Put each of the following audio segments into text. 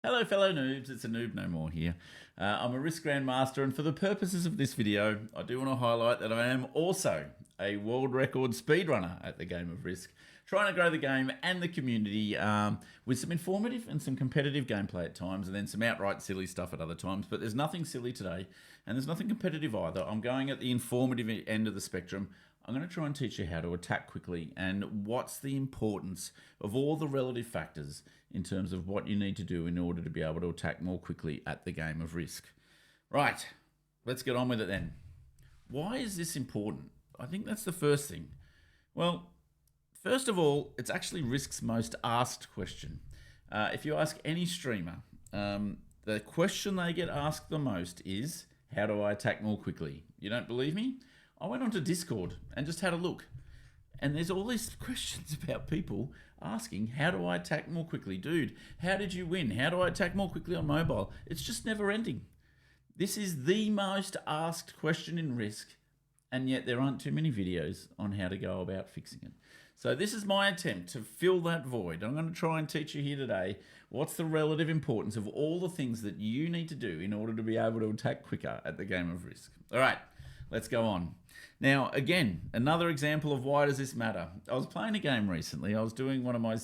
Hello fellow noobs, it's a Noob No More here. I'm a Risk Grandmaster, and for the purposes of this video, I do want to highlight that I am also a world record speedrunner at the game of Risk, trying to grow the game and the community with some informative and some competitive gameplay at times, and then some outright silly stuff at other times, but there's nothing silly today, and there's nothing competitive either. I'm going at the informative end of the spectrum. I'm going to try and teach you how to attack quickly and what's the importance of all the relative factors in terms of what you need to do in order to be able to attack more quickly at the game of Risk. Right, let's get on with it then. Why is this important? I think that's the first thing. Well, first of all, it's actually Risk's most asked question. If you ask any streamer, the question they get asked the most is, how do I attack more quickly? You don't believe me? I went onto Discord and just had a look. And there's all these questions about people asking, how do I attack more quickly? Dude, how did you win? How do I attack more quickly on mobile? It's just never ending. This is the most asked question in Risk, and yet there aren't too many videos on how to go about fixing it. So this is my attempt to fill that void. I'm going to try and teach you here today what's the relative importance of all the things that you need to do in order to be able to attack quicker at the game of Risk. All right, let's go on. Now, again, another example of why does this matter. I was playing a game recently. I was doing one of my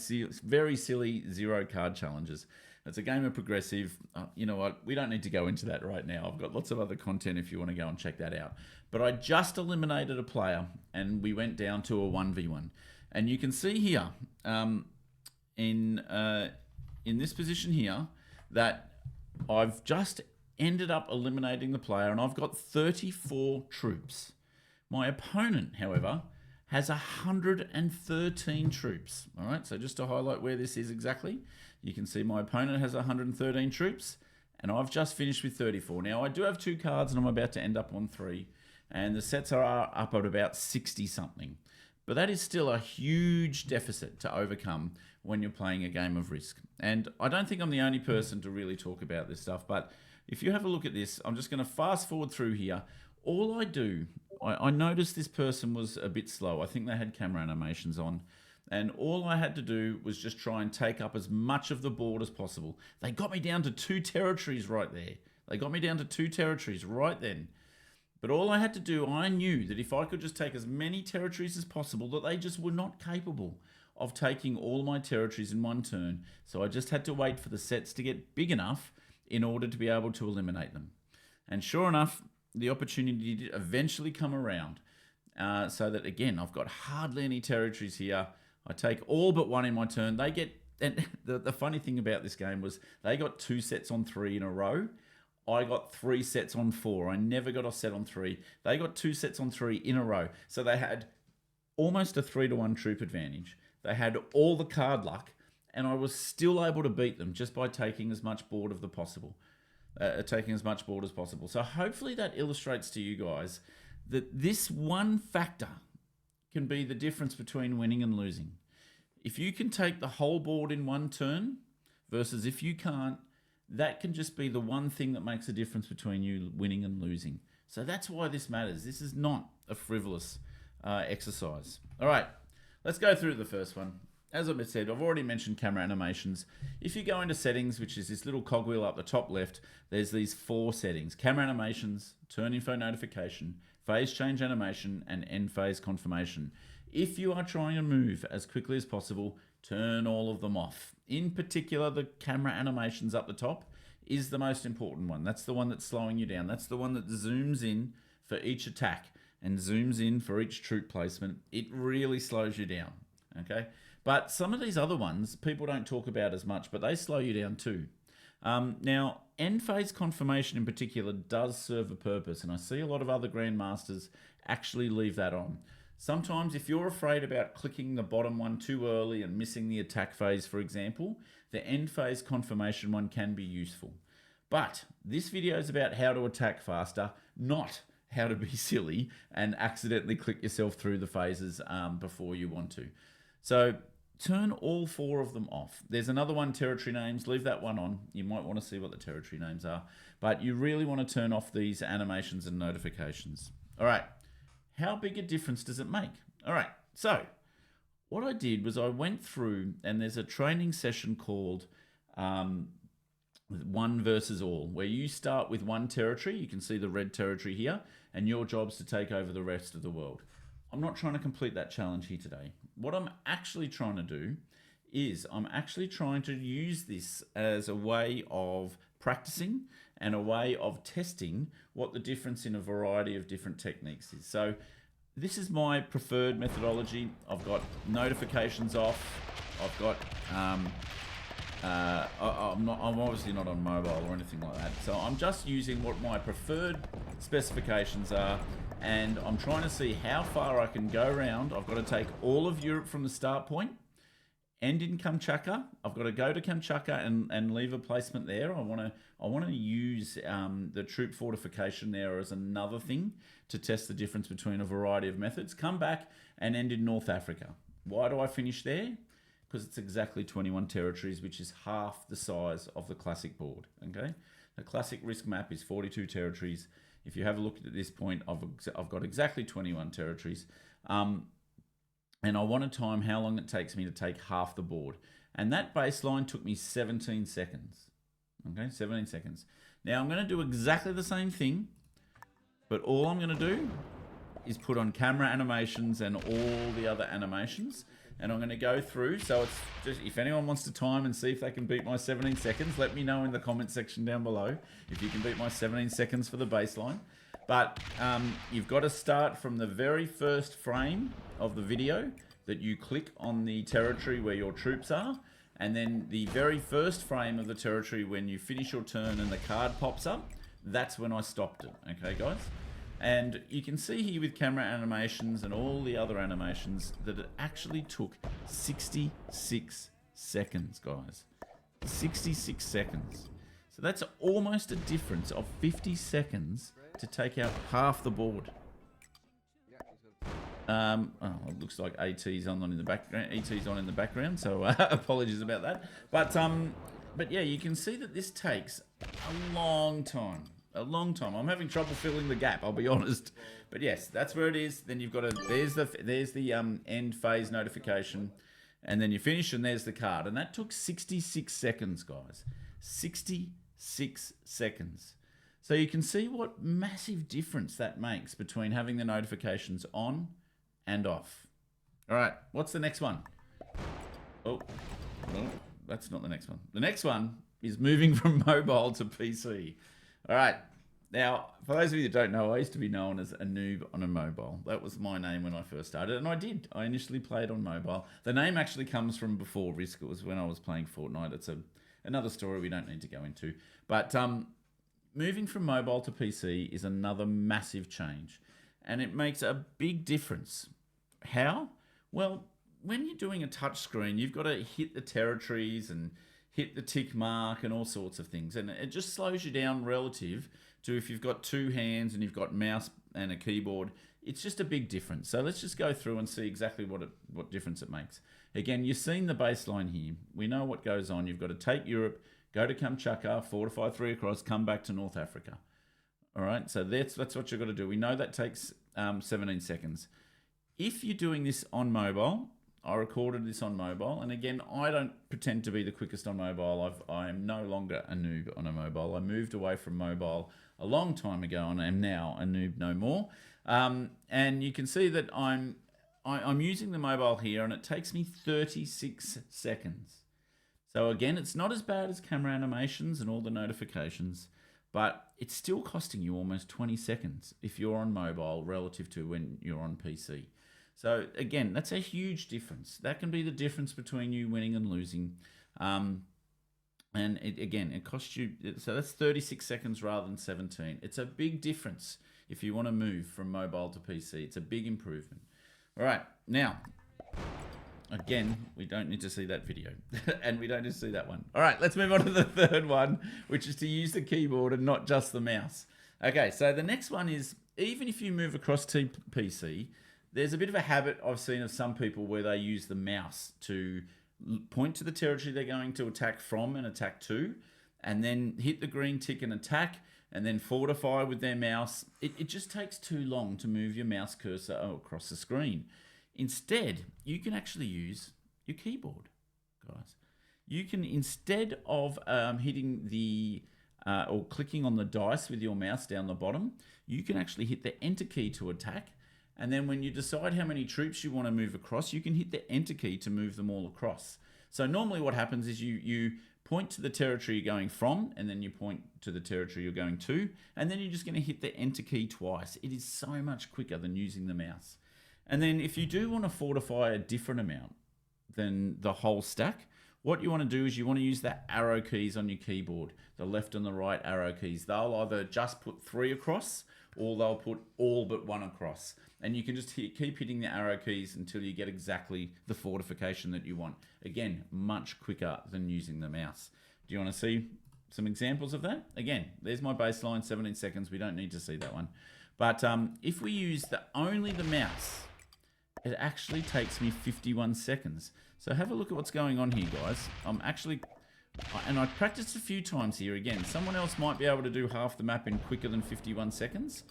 very silly zero card challenges. It's a game of progressive. You know what? We don't need to go into that right now. I've got lots of other content if you want to go and check that out. But I just eliminated a player and we went down to a 1v1. And you can see here in this position here that I've just ended up eliminating the player and I've got 34 troops. My opponent, however, has 113 troops. All right, so just to highlight where this is exactly, you can see my opponent has 113 troops and I've just finished with 34. Now, I do have 2 cards and I'm about to end up on 3, and the sets are up at about 60 something. But that is still a huge deficit to overcome when you're playing a game of Risk. And I don't think I'm the only person to really talk about this stuff, but if you have a look at this, I'm just going to fast forward through here. All I do, I noticed this person was a bit slow. I think they had camera animations on. And all I had to do was just try and take up as much of the board as possible. They got me down to 2 territories right there. They got me down to 2 territories right then. But all I had to do, I knew that if I could just take as many territories as possible, that they just were not capable of taking all my territories in one turn. So I just had to wait for the sets to get big enough in order to be able to eliminate them. And sure enough, the opportunity did eventually come around. So that, again, I've got hardly any territories here. I take all but 1 in my turn. They get, and the funny thing about this game was they got 2 sets on 3 in a row. I got 3 sets on 4. I never got a set on 3. They got 2 sets on 3 in a row. So they had almost a 3-to-1 troop advantage. They had all the card luck, and I was still able to beat them just by taking as much board of the possible. Taking as much board as possible. So hopefully that illustrates to you guys that this one factor can be the difference between winning and losing. If you can take the whole board in one turn versus if you can't, that can just be the one thing that makes a difference between you winning and losing. So that's why this matters. This is not a frivolous exercise. All right, let's go through the first one. As I said, I've already mentioned camera animations. If you go into settings, which is this little cogwheel up the top left, there's these 4 settings: camera animations, turn info notification, phase change animation, and end phase confirmation. If you are trying to move as quickly as possible, turn all of them off. In particular, the camera animations up the top is the most important one. That's the one that's slowing you down. That's the one that zooms in for each attack and zooms in for each troop placement. It really slows you down, okay? But some of these other ones people don't talk about as much, but they slow you down too. Now, end phase confirmation in particular does serve a purpose, and I see a lot of other grandmasters actually leave that on. Sometimes if you're afraid about clicking the bottom one too early and missing the attack phase, for example, the end phase confirmation one can be useful. But this video is about how to attack faster, not how to be silly and accidentally click yourself through the phases before you want to. So turn all 4 of them off. There's another one, territory names. Leave that one on. You might want to see what the territory names are. But you really want to turn off these animations and notifications. All right. How big a difference does it make? All right. So what I did was I went through, and there's a training session called one versus all, where you start with one territory. You can see the red territory here, and your job's to take over the rest of the world. I'm not trying to complete that challenge here today. What I'm actually trying to do is I'm actually trying to use this as a way of practicing and a way of testing what the difference in a variety of different techniques is. So this is my preferred methodology. I've got notifications off. I've got I'm obviously not on mobile or anything like that. So I'm just using what my preferred specifications are, and I'm trying to see how far I can go around. I've got to take all of Europe from the start point, end in Kamchatka. I've got to go to Kamchatka and leave a placement there. I want to use the troop fortification there as another thing to test the difference between a variety of methods. Come back and end in North Africa. Why do I finish there? Because it's exactly 21 territories, which is half the size of the classic board. Okay, the classic risk map is 42 territories. If you have a look at this point, I've got exactly 21 territories, and I want to time how long it takes me to take half the board. And that baseline took me 17 seconds. Okay, 17 seconds. Now I'm going to do exactly the same thing, but all I'm going to do is put on camera animations and all the other animations. And I'm going to go through, so it's just, if anyone wants to time and see if they can beat my 17 seconds, let me know in the comment section down below if you can beat my 17 seconds for the baseline. But you've got to start from the very first frame of the video that you click on the territory where your troops are, and then the very first frame of the territory when you finish your turn and the card pops up, that's when I stopped it. Okay, guys? And you can see here with camera animations and all the other animations that it actually took 66 seconds, guys. 66 seconds. So that's almost a difference of 50 seconds to take out half the board. Oh, it looks like AT's on in the background. ET's on in the background, so apologies about that. But yeah, you can see that this takes a long time. A long time. I'm having trouble filling the gap, I'll be honest. But yes, that's where it is. Then you've got to, there's the end phase notification, and then you finish and there's the card. And that took 66 seconds, guys. 66 seconds. So you can see what massive difference that makes between having the notifications on and off. All right, what's the next one? Oh, no, that's not the next one. The next one is moving from mobile to PC. All right, now, for those of you that don't know, I used to be known as a noob on a mobile. That was my name when I first started, and I did. I initially played on mobile. The name actually comes from before Risk. It was when I was playing Fortnite. It's another story we don't need to go into. But moving from mobile to PC is another massive change, and it makes a big difference. How? Well, when you're doing a touch screen, you've got to hit the territories and hit the tick mark and all sorts of things. And it just slows you down relative to if you've got two hands and you've got mouse and a keyboard. It's just a big difference. So let's just go through and see exactly what difference it makes. Again, you've seen the baseline here. We know what goes on. You've got to take Europe, go to Kamchatka, fortify 3 across, come back to North Africa. All right, so that's what you've got to do. We know that takes 17 seconds. If you're doing this on mobile, I recorded this on mobile, and again, I don't pretend to be the quickest on mobile. I am no longer a noob on a mobile. I moved away from mobile a long time ago, and I am now a noob no more. And you can see that I'm using the mobile here, and it takes me 36 seconds. So again, it's not as bad as camera animations and all the notifications, but it's still costing you almost 20 seconds if you're on mobile relative to when you're on PC. So again, that's a huge difference. That can be the difference between you winning and losing. And it costs you, so that's 36 seconds rather than 17. It's a big difference if you want to move from mobile to PC. It's a big improvement. All right, now, again, we don't need to see that video and we don't need to see that one. All right, let's move on to the third one, which is to use the keyboard and not just the mouse. Okay, so the next one is, even if you move across to PC, there's a bit of a habit I've seen of some people where they use the mouse to point to the territory they're going to attack from and attack to, and then hit the green tick and attack, and then fortify with their mouse. It just takes too long to move your mouse cursor across the screen. Instead, you can actually use your keyboard, guys. you can, instead of hitting the or clicking on the dice with your mouse down the bottom, you can actually hit the enter key to attack. And then when you decide how many troops you want to move across, you can hit the enter key to move them all across. So normally what happens is you point to the territory you're going from, and then you point to the territory you're going to, and then you're just going to hit the enter key twice. It is so much quicker than using the mouse. And then if you do want to fortify a different amount than the whole stack, what you want to do is you want to use the arrow keys on your keyboard, the left and the right arrow keys. They'll either just put 3 across, or they'll put all but 1 across. And you can just keep hitting the arrow keys until you get exactly the fortification that you want. Again, much quicker than using the mouse. Do you want to see some examples of that? Again, there's my baseline, 17 seconds. We don't need to see that one. But if we use only the mouse, it actually takes me 51 seconds. So have a look at what's going on here, guys. And I practiced a few times here. Again, someone else might be able to do half the map in quicker than 51 seconds.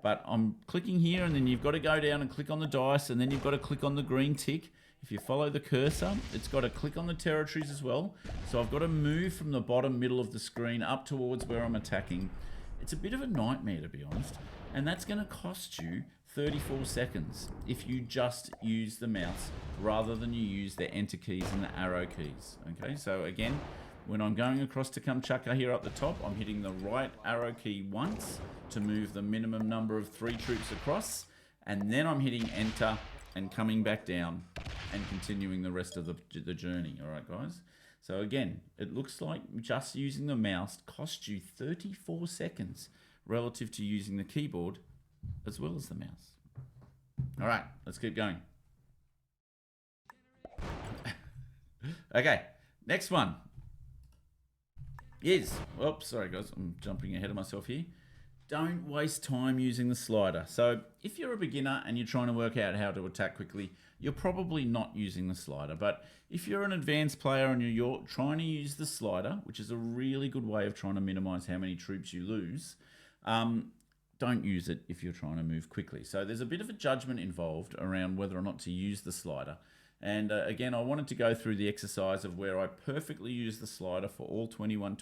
But I'm clicking here, and then you've got to go down and click on the dice, and then you've got to click on the green tick. If you follow the cursor, it's got to click on the territories as well. So I've got to move from the bottom middle of the screen up towards where I'm attacking. It's a bit of a nightmare, to be honest. And that's going to cost you 34 seconds if you just use the mouse rather than you use the enter keys and the arrow keys. Okay, so again, when I'm going across to Kamchatka here up the top, I'm hitting the right arrow key once to move the minimum number of 3 troops across, and then I'm hitting enter and coming back down and continuing the rest of the journey. All right, guys? So again, it looks like just using the mouse costs you 34 seconds relative to using the keyboard as well as the mouse. All right, let's keep going. Okay, next one is, oops, sorry guys, I'm jumping ahead of myself here. Don't waste time using the slider. So if you're a beginner and you're trying to work out how to attack quickly, you're probably not using the slider. But if you're an advanced player and you're trying to use the slider, which is a really good way of trying to minimize how many troops you lose, don't use it if you're trying to move quickly. So there's a bit of a judgment involved around whether or not to use the slider. And again, I wanted to go through the exercise of where I perfectly use the slider for all 21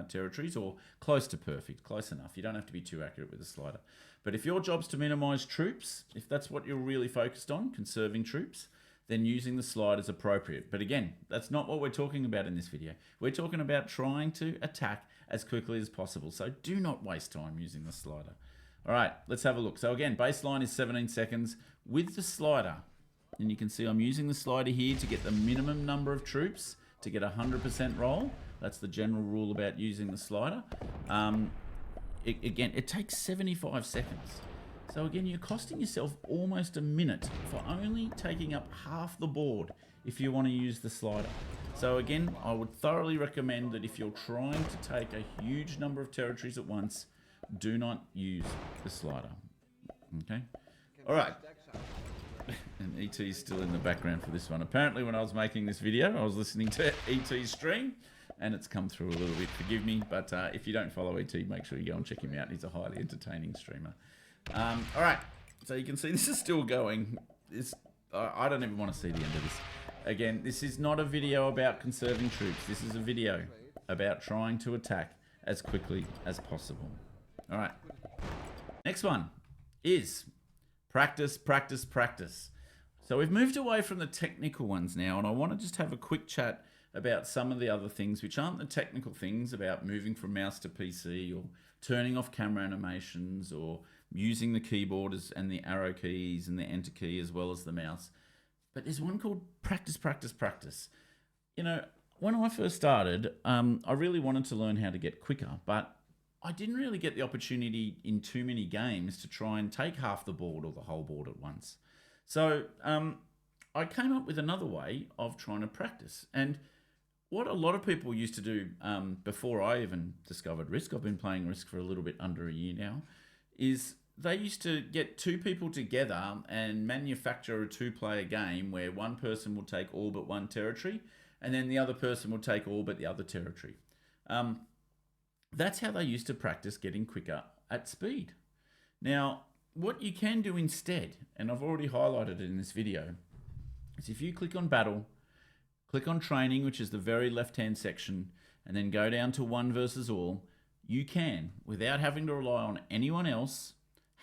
territories, or close to perfect, close enough. You don't have to be too accurate with the slider. But if your job's to minimize troops, if that's what you're really focused on, conserving troops, then using the slider is appropriate. But again, that's not what we're talking about in this video. We're talking about trying to attack as quickly as possible. So do not waste time using the slider. All right, let's have a look. So again, baseline is 17 seconds with the slider. And you can see I'm using the slider here to get the minimum number of troops to get a 100% roll. That's the general rule about using the slider. Again, it takes 75 seconds. So again, you're costing yourself almost a minute for only taking up half the board if you want to use the slider. So again, I would thoroughly recommend that if you're trying to take a huge number of territories at once, do not use the slider. Okay? All right. And ET is still in the background for this one. Apparently when I was making this video, I was listening to ET's stream and it's come through a little bit. Forgive me, but if you don't follow ET, make sure you go and check him out. He's a highly entertaining streamer. All right, so you can see this is still going. I don't even want to see the end of this. Again, this is not a video about conserving troops. This is a video about trying to attack as quickly as possible. All right, next one is practice, practice, practice. So we've moved away from the technical ones now, and I want to just have a quick chat about some of the other things which aren't the technical things about moving from mouse to PC or turning off camera animations or using the keyboard and the arrow keys and the enter key as well as the mouse. But there's one called practice, practice, practice. You know, when I first started, I really wanted to learn how to get quicker, but I didn't really get the opportunity in too many games to try and take half the board or the whole board at once. So I came up with another way of trying to practice. And what a lot of people used to do before I even discovered Risk, I've been playing Risk for a little bit under a year now, is they used to get 2 people together and manufacture a 2-player game where one person will take all but one territory and then the other person will take all but the other territory. That's how they used to practice getting quicker at speed. Now, what you can do instead, and I've already highlighted it in this video, is if you click on battle, click on training, which is the very left-hand section, and then go down to one versus all, you can, without having to rely on anyone else,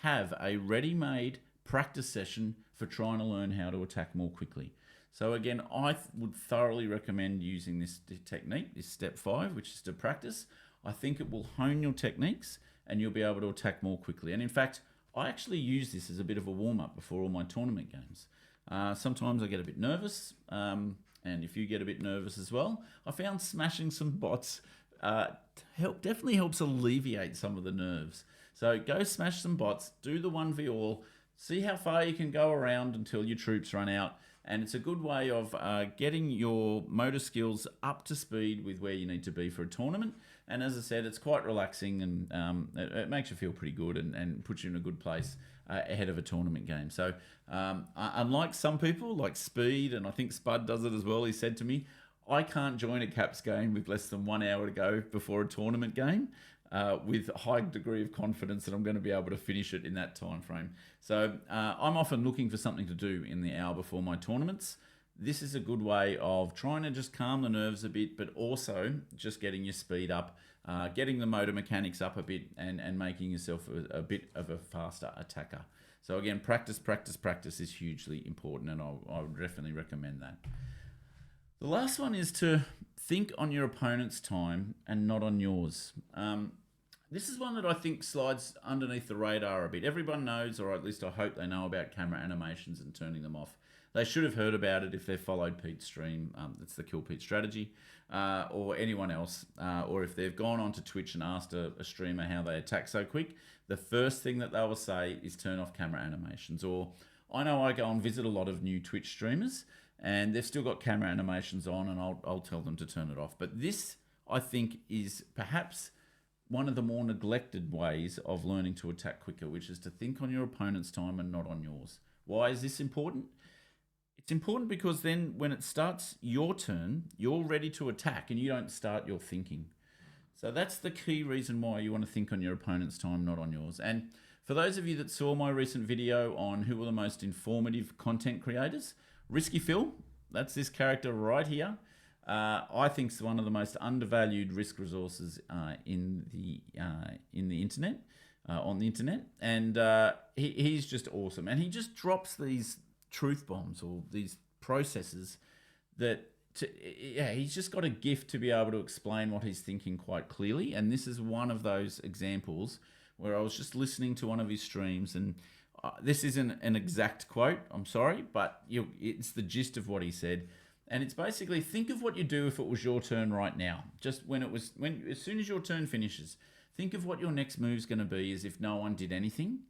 have a ready-made practice session for trying to learn how to attack more quickly. So again, I would thoroughly recommend using this technique, this step 5, which is to practice. I think it will hone your techniques and you'll be able to attack more quickly. And in fact, I actually use this as a bit of a warm-up before all my tournament games. Sometimes I get a bit nervous, and if you get a bit nervous as well, I found smashing some bots definitely helps alleviate some of the nerves. So go smash some bots, do the 1v all, see how far you can go around until your troops run out. And it's a good way of getting your motor skills up to speed with where you need to be for a tournament. And as I said, it's quite relaxing, and it makes you feel pretty good and puts you in a good place ahead of a tournament game. So unlike some people like Speed, and I think Spud does it as well, he said to me, I can't join a Caps game with less than 1 hour to go before a tournament game with a high degree of confidence that I'm going to be able to finish it in that time frame. So I'm often looking for something to do in the hour before my tournaments. This is a good way of trying to just calm the nerves a bit, but also just getting your speed up, getting the motor mechanics up a bit, and making yourself a bit of a faster attacker. So again, practice is hugely important, and I would definitely recommend that. The last one is to think on your opponent's time and not on yours. This is one that I think slides underneath the radar a bit. Everyone knows, or at least I hope they know, about camera animations and turning them off. They should have heard about it if they've followed Pete's stream. It's the Kill Pete strategy, or anyone else, or if they've gone onto Twitch and asked a streamer how they attack so quick. The first thing that they will say is turn off camera animations. Or I know I go and visit a lot of new Twitch streamers, and they've still got camera animations on, and I'll tell them to turn it off. But this, I think, is perhaps one of the more neglected ways of learning to attack quicker, which is to think on your opponent's time and not on yours. Why is this important? It's important because then when it starts your turn, you're ready to attack and you don't start your thinking. So that's the key reason why you want to think on your opponent's time, not on yours. And for those of you that saw my recent video on who are the most informative content creators, Risky Phil, that's this character right here. I think it's one of the most undervalued risk resources in the internet, on the internet, and he's just awesome. And he just drops these truth bombs or these processes that, he's just got a gift to be able to explain what he's thinking quite clearly. And this is one of those examples where I was just listening to one of his streams, and this isn't an exact quote, I'm sorry, but it's the gist of what he said. And it's basically, think of what you do if it was your turn right now. Just as soon as your turn finishes, think of what your next move's going to be as if no one did anything,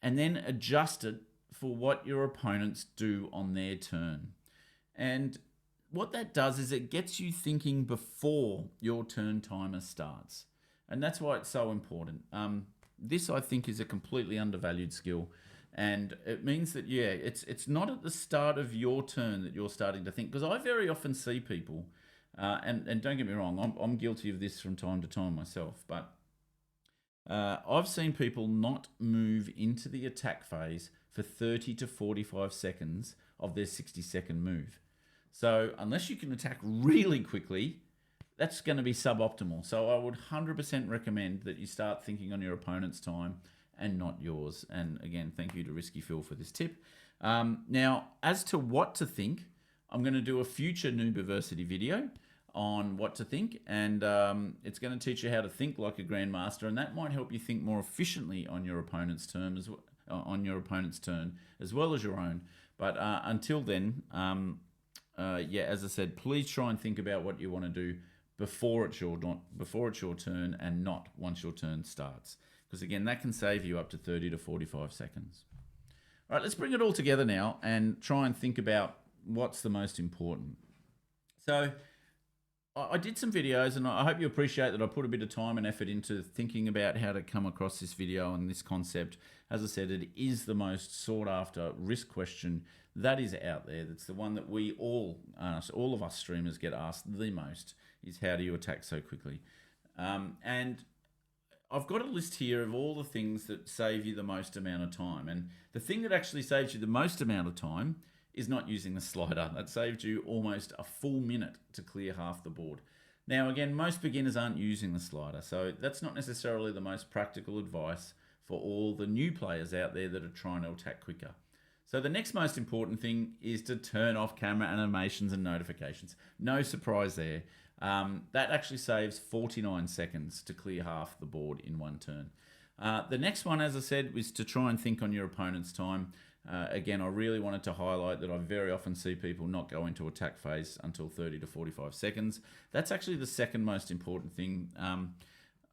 and then adjust it for what your opponents do on their turn. And what that does is it gets you thinking before your turn timer starts. And that's why it's so important. This, I think, is a completely undervalued skill. And it means that, it's not at the start of your turn that you're starting to think. Because I very often see people, and don't get me wrong, I'm guilty of this from time to time myself, but I've seen people not move into the attack phase for 30 to 45 seconds of their 60-second move. So unless you can attack really quickly, that's going to be suboptimal. So I would 100% recommend that you start thinking on your opponent's time and not yours. And again, thank you to Risky Phil for this tip. Now, as to what to think, I'm going to do a future Noob-iversity video on what to think, and it's going to teach you how to think like a grandmaster, and that might help you think more efficiently on your opponent's turn as well as your own. But until then, as I said, please try and think about what you want to do before it's your turn, and not once your turn starts, because again, that can save you up to 30 to 45 seconds. All right, let's bring it all together now and try and think about what's the most important. So I did some videos, and I hope you appreciate that I put a bit of time and effort into thinking about how to come across this video and this concept. As I said, it is the most sought after risk question that is out there. That's the one that we all of us streamers get asked the most, is how do you attack so quickly? And I've got a list here of all the things that save you the most amount of time. And the thing that actually saves you the most amount of time is not using the slider. That saved you almost a full minute to clear half the board. Now, again, most beginners aren't using the slider, so that's not necessarily the most practical advice for all the new players out there that are trying to attack quicker. So the next most important thing is to turn off camera animations and notifications. No surprise there. That actually saves 49 seconds to clear half the board in one turn. The next one, as I said, was to try and think on your opponent's time. Again, I really wanted to highlight that I very often see people not go into attack phase until 30 to 45 seconds. That's actually the second most important thing.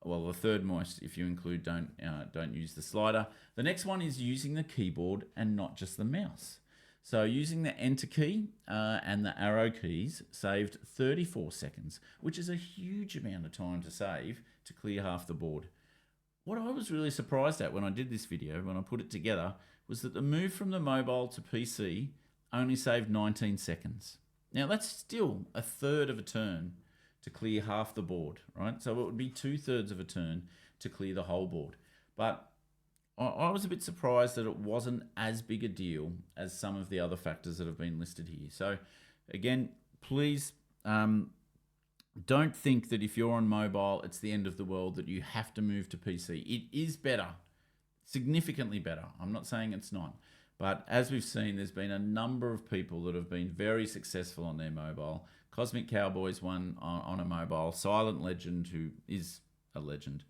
Well, the third most, if you include don't use the slider. The next one is using the keyboard and not just the mouse. So using the enter key and the arrow keys saved 34 seconds, which is a huge amount of time to save to clear half the board. What I was really surprised at when I did this video, when I put it together, was that the move from the mobile to PC only saved 19 seconds. Now that's still a third of a turn to clear half the board, right? So it would be 2/3 of a turn to clear the whole board. But I was a bit surprised that it wasn't as big a deal as some of the other factors that have been listed here. So again, please don't think that if you're on mobile, it's the end of the world, that you have to move to PC. It is better, significantly better. I'm not saying it's not. But as we've seen, there's been a number of people that have been very successful on their mobile. Cosmic Cowboys won on a mobile. Silent Legend, who is a legend,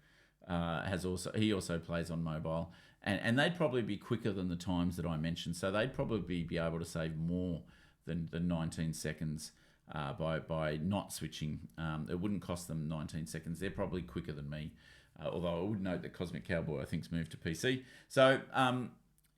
he also plays on mobile. And they'd probably be quicker than the times that I mentioned. So they'd probably be able to save more than 19 seconds by not switching. It wouldn't cost them 19 seconds. They're probably quicker than me. Although I would note that Cosmic Cowboy, I think, has moved to PC. So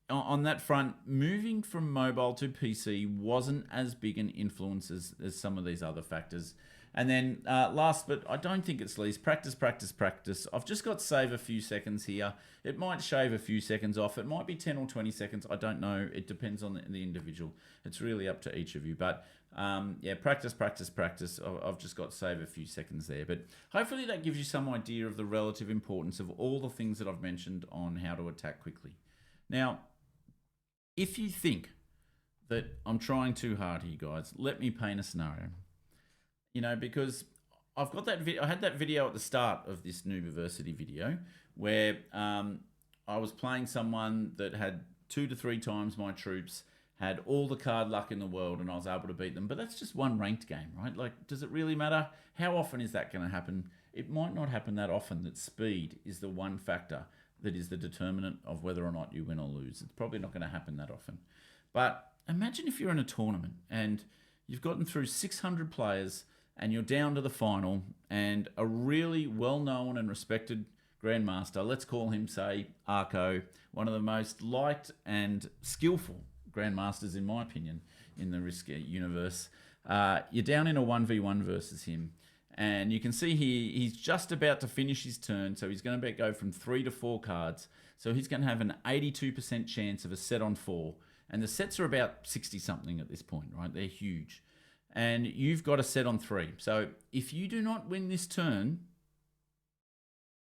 on that front, moving from mobile to PC wasn't as big an influence as some of these other factors. And then last, but I don't think it's least, practice, practice, practice. I've just got save a few seconds here. It might shave a few seconds off. It might be 10 or 20 seconds. I don't know. It depends on the individual. It's really up to each of you. But yeah, practice, practice, practice. I've just got save a few seconds there. But hopefully that gives you some idea of the relative importance of all the things that I've mentioned on how to attack quickly. Now, if you think that I'm trying too hard here, guys, let me paint a scenario. You know, because I've got that I had that video at the start of this Noob-iversity video where I was playing someone that had 2 to 3 times my troops, had all the card luck in the world, and I was able to beat them. But that's just one ranked game, right? Like, does it really matter? How often is that going to happen? It might not happen that often. That speed is the one factor that is the determinant of whether or not you win or lose. It's probably not going to happen that often. But imagine if you're in a tournament and you've gotten through 600 players and you're down to the final, and a really well-known and respected grandmaster, let's call him, say, Arco, one of the most liked and skillful grandmasters, in my opinion, in the Risk universe. You're down in a 1v1 versus him, and you can see here he's just about to finish his turn, so he's going to go from 3 to 4 cards. So he's going to have an 82% chance of a set on 4, and the sets are about 60-something at this point, right? They're huge. And you've got a set on 3. So if you do not win this turn,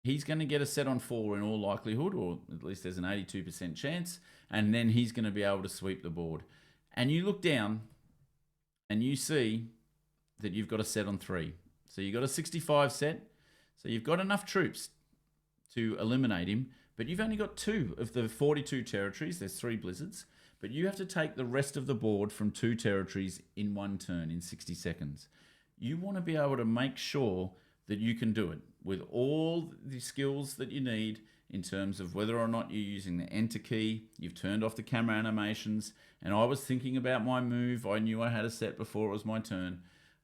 he's going to get a set on 4 in all likelihood, or at least there's an 82% chance, and then he's going to be able to sweep the board. And you look down and you see that you've got a set on 3. So you've got a 65 set. So you've got enough troops to eliminate him, but you've only got 2 of the 42 territories. There's 3 blizzards. But you have to take the rest of the board from 2 territories in one turn in 60 seconds. You want to be able to make sure that you can do it with all the skills that you need in terms of whether or not you're using the enter key, you've turned off the camera animations, and I was thinking about my move. I knew I had a set before it was my turn.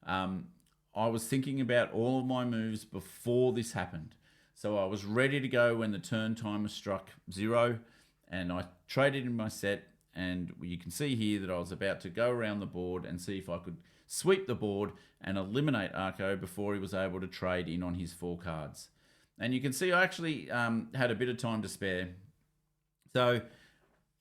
I was thinking about all of my moves before this happened. So I was ready to go when the turn timer struck 0, and I traded in my set. And you can see here that I was about to go around the board and see if I could sweep the board and eliminate Arco before he was able to trade in on his 4 cards. And you can see I actually had a bit of time to spare. So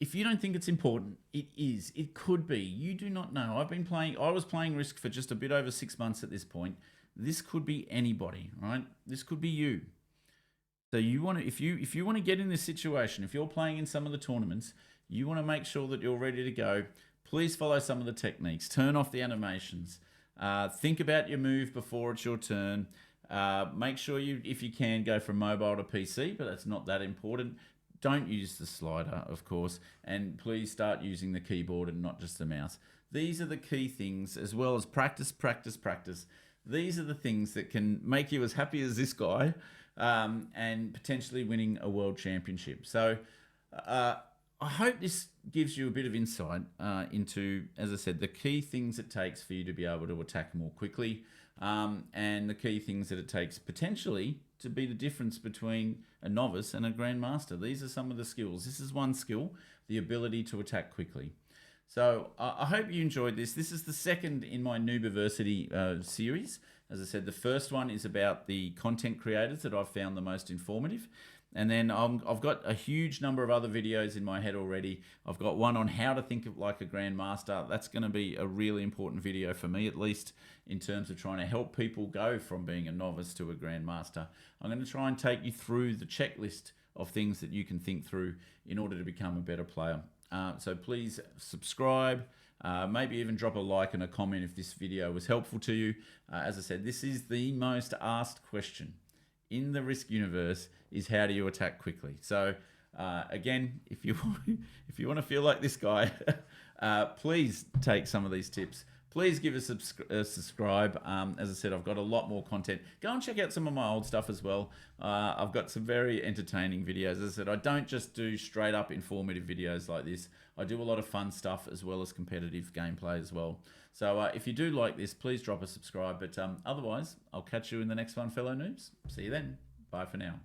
if you don't think it's important, it is. It could be. You do not know. I was playing Risk for just a bit over 6 months at this point. This could be anybody, right? This could be you. So you want to, if you want to get in this situation, if you're playing in some of the tournaments, you want to make sure that you're ready to go. please follow some of the techniques. Turn off the animations. Think about your move before it's your turn. Make sure you, if you can, go from mobile to PC, but that's not that important. Don't use the slider, of course, and please start using the keyboard and not just the mouse. These are the key things, as well as practice, practice, practice. These are the things that can make you as happy as this guy and potentially winning a world championship. So I hope this gives you a bit of insight into, as I said, the key things it takes for you to be able to attack more quickly and the key things that it takes potentially to be the difference between a novice and a grandmaster. These are some of the skills. This is one skill, the ability to attack quickly. So I hope you enjoyed this. This is the second in my Noob-iversity series. As I said, the first one is about the content creators that I've found the most informative. And then I've got a huge number of other videos in my head already. I've got one on how to think of like a grandmaster. That's going to be a really important video for me, at least in terms of trying to help people go from being a novice to a grandmaster. I'm going to try and take you through the checklist of things that you can think through in order to become a better player. So please subscribe, maybe even drop a like and a comment if this video was helpful to you. As I said, this is the most asked question in the Risk universe, is how do you attack quickly? So again, if you want to feel like this guy, please take some of these tips. Please give us a subscribe. As I said, I've got a lot more content. Go and check out some of my old stuff as well. I've got some very entertaining videos. As I said, I don't just do straight up informative videos like this. I do a lot of fun stuff as well as competitive gameplay as well. So if you do like this, please drop a subscribe. But otherwise, I'll catch you in the next one, fellow noobs. See you then. Bye for now.